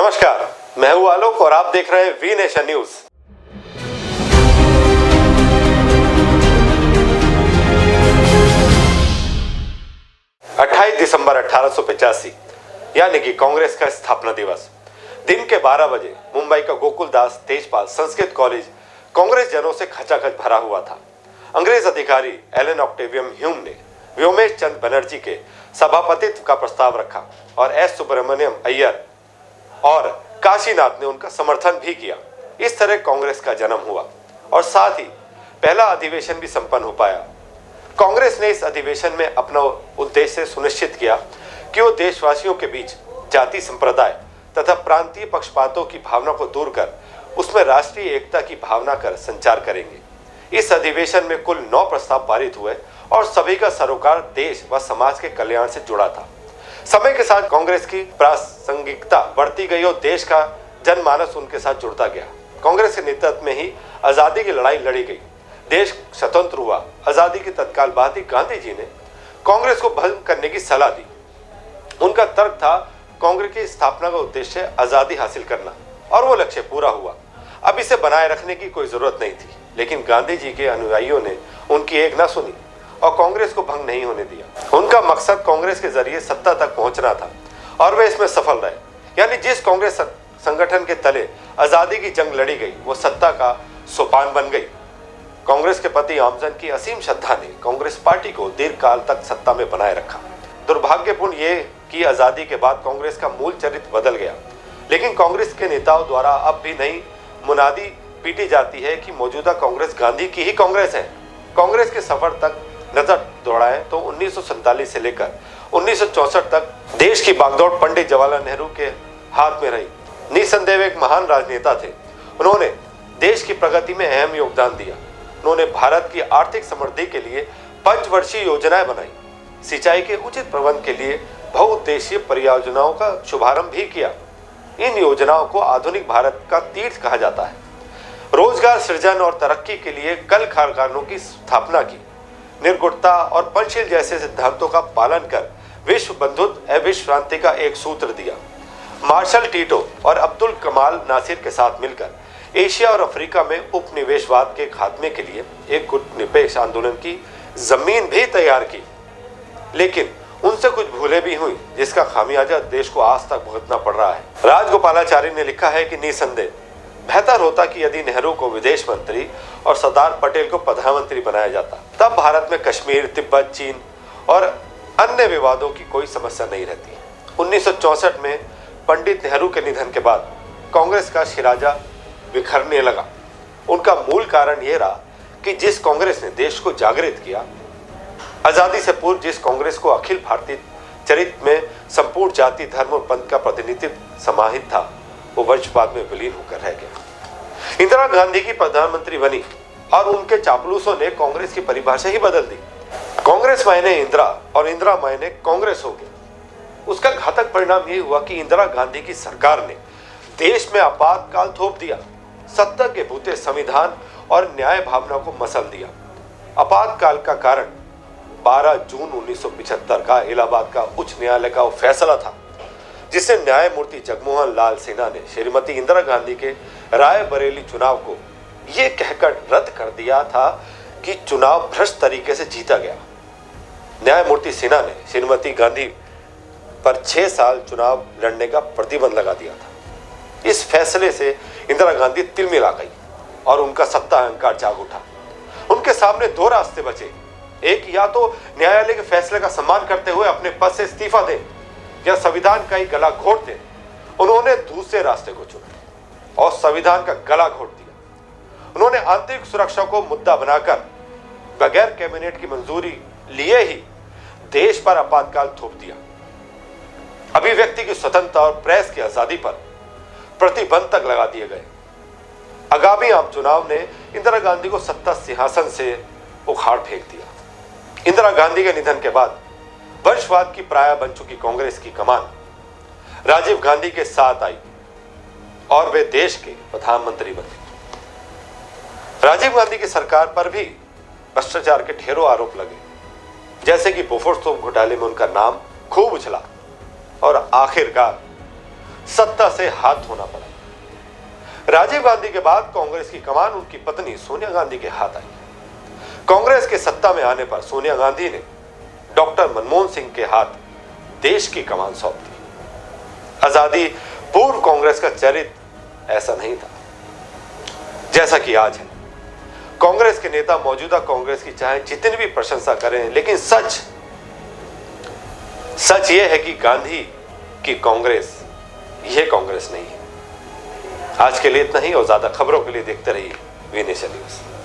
नमस्कार, मैं हूं आलोक और आप देख रहे हैं वी नेशन न्यूज। दिसंबर 1885 यानी कि कांग्रेस का स्थापना दिवस दिन के 12 बजे मुंबई का गोकुलदास तेजपाल संस्कृत कॉलेज कांग्रेस जनों से खचाखच भरा हुआ था। अंग्रेज अधिकारी एलन ऑक्टेवियम ह्यूम ने व्योमेश चंद बनर्जी के सभापतित्व का प्रस्ताव रखा और एस सुब्रमण्यम अय्यर और काशीनाथ ने उनका समर्थन भी किया। इस तरह कांग्रेस का जन्म हुआ और साथ ही पहला अधिवेशन भी संपन्न हो पाया। कांग्रेस ने इस अधिवेशन में अपना उद्देश्य सुनिश्चित किया कि वो देशवासियों के बीच जाति संप्रदाय तथा प्रांतीय पक्षपातों की भावना को दूर कर उसमें राष्ट्रीय एकता की भावना कर संचार करेंगे। इस अधिवेशन में कुल 9 प्रस्ताव पारित हुए और सभी का सरोकार देश व समाज के कल्याण से जुड़ा था। समय के साथ कांग्रेस की प्रासंगिकता बढ़ती गई और देश का जनमानस उनके साथ जुड़ता गया। कांग्रेस के नेतृत्व में ही आजादी की लड़ाई लड़ी गई, देश स्वतंत्र हुआ। आजादी के तत्काल बाद ही गांधी जी ने कांग्रेस को भंग करने की सलाह दी। उनका तर्क था कांग्रेस की स्थापना का उद्देश्य आजादी हासिल करना और वो लक्ष्य पूरा हुआ। अब इसे बनाए रखने की कोई जरूरत नहीं थी, लेकिन गांधी जी के अनुयायियों ने उनकी एक न सुनी और कांग्रेस को भंग नहीं होने दिया। उनका मकसद कांग्रेस के जरिए सत्ता तक पहुंचना था और वे इसमें सफल रहे। यानी जिस कांग्रेस संगठन के तले आजादी की जंग लड़ी गई वो सत्ता का सोपान बन गई। कांग्रेस के प्रति आमजन की असीम श्रद्धा ने कांग्रेस पार्टी को दीर्घ काल तक सत्ता में बनाए रखा। दुर्भाग्यपूर्ण ये कि आजादी के बाद कांग्रेस का मूल चरित्र बदल गया, लेकिन कांग्रेस के नेताओं द्वारा अब भी नई मुनादी पीटी जाती है कि मौजूदा कांग्रेस गांधी की ही कांग्रेस है। कांग्रेस के सफर तक नजर दौड़ाएं तो 1947 से लेकर 1964 तक देश की बागडोर पंडित जवाहरलाल नेहरू के हाथ में रही। निसंदेह एक महान राजनेता थे। उन्होंने देश की प्रगति में अहम योगदान दिया। उन्होंने भारत की आर्थिक समृद्धि के लिए पंचवर्षीय योजनाएं बनाई, सिंचाई के उचित प्रबंध के लिए बहुउद्देशीय परियोजनाओं का शुभारंभ भी किया। इन योजनाओं को आधुनिक भारत का तीर्थ कहा जाता है। रोजगार सृजन और तरक्की के लिए कल कारखानों की स्थापना की, निर्गुणता और पंचशील जैसे सिद्धांतों का पालन कर विश्व बंधुत्व एवं विश्व शांति का एक सूत्र दिया। मार्शल टीटो और अब्दुल कमाल नासिर के साथ मिलकर एशिया और अफ्रीका में उपनिवेशवाद के खात्मे के लिए एक गुटनिरपेक्ष आंदोलन की जमीन भी तैयार की, लेकिन उनसे कुछ भूलें भी हुई जिसका खामियाजा देश को आज तक भुगतना पड़ रहा है। राजगोपालाचारी ने लिखा है कि निसंदेह बेहतर होता कि यदि नेहरू को विदेश मंत्री और सरदार पटेल को प्रधानमंत्री बनाया जाता, तब भारत में कश्मीर, तिब्बत, चीन और अन्य विवादों की कोई समस्या नहीं रहती। 1964 में पंडित नेहरू के निधन के बाद कांग्रेस का शिराजा बिखरने लगा। उनका मूल कारण यह रहा कि जिस कांग्रेस ने देश को जागृत किया, आजादी से पूर्व जिस कांग्रेस को अखिल भारतीय चरित्र में संपूर्ण जाति, धर्म और पंथ का प्रतिनिधित्व समाहित था, वो वंशवाद में विलीन होकर रह गया। इंदिरा गांधी की प्रधानमंत्री बनी और उनके चापलूसों ने कांग्रेस की परिभाषा ही बदल दी। कांग्रेस मायने इंदिरा और इंदिरा मायने कांग्रेस हो गया। उसका घातक परिणाम ये हुआ कि इंदिरा गांधी की सरकार ने देश में आपातकाल थोप दिया, सत्ता के भूते संविधान और न्याय भावना को मसल दिया। आपातकाल का कारण 12 जून 1975 का इलाहाबाद का उच्च न्यायालय का फैसला था, जिससे न्यायमूर्ति जगमोहन लाल सिन्हा ने श्रीमती इंदिरा गांधी के रायबरेली चुनाव को यह कहकर रद्द कर दिया था कि चुनाव भ्रष्ट तरीके से जीता गया। न्यायमूर्ति सिन्हा ने श्रीमती गांधी पर 6 साल चुनाव लड़ने का प्रतिबंध लगा दिया था। इस फैसले से इंदिरा गांधी तिलमिला गई और उनका सत्ता अहंकार जाग उठा। उनके सामने 2 रास्ते बचे, एक या तो न्यायालय के फैसले का सम्मान करते हुए अपने पद से इस्तीफा दें या संविधान का ही गला घोट दें। उन्होंने दूसरे रास्ते को चुना और संविधान का गला घोट दिया। उन्होंने आंतरिक सुरक्षा को मुद्दा बनाकर बगैर कैबिनेट की मंजूरी लिए ही देश पर आपातकाल थोप दिया। अभिव्यक्ति की स्वतंत्रता और प्रेस की आजादी पर प्रतिबंध तक लगा दिए गए। आगामी आम चुनाव ने इंदिरा गांधी को सत्ता सिंहासन से उखाड़ फेंक दिया। इंदिरा गांधी के निधन के बाद वंशवाद की प्राय बन चुकी कांग्रेस की कमान राजीव गांधी के साथ आई और वे देश के प्रधानमंत्री बने। राजीव गांधी की सरकार पर भी भ्रष्टाचार के ढेरों आरोप लगे, जैसे कि बोफोर्स तोप घोटाले में उनका नाम खूब उछला और आखिरकार सत्ता से हाथ धोना पड़ा। राजीव गांधी के बाद कांग्रेस की कमान उनकी पत्नी सोनिया गांधी के हाथ आई। कांग्रेस के सत्ता में आने पर सोनिया गांधी ने डॉक्टर मनमोहन सिंह के हाथ देश की कमान सौंप दी। आजादी पूर्व कांग्रेस का चरित्र ऐसा नहीं था जैसा कि आज है। कांग्रेस के नेता मौजूदा कांग्रेस की चाहे जितनी भी प्रशंसा करें, लेकिन सच यह है कि गांधी की कांग्रेस यह कांग्रेस नहीं है। आज के लिए इतना ही, और ज्यादा खबरों के लिए देखते रहिए वी नेशन न्यूज़।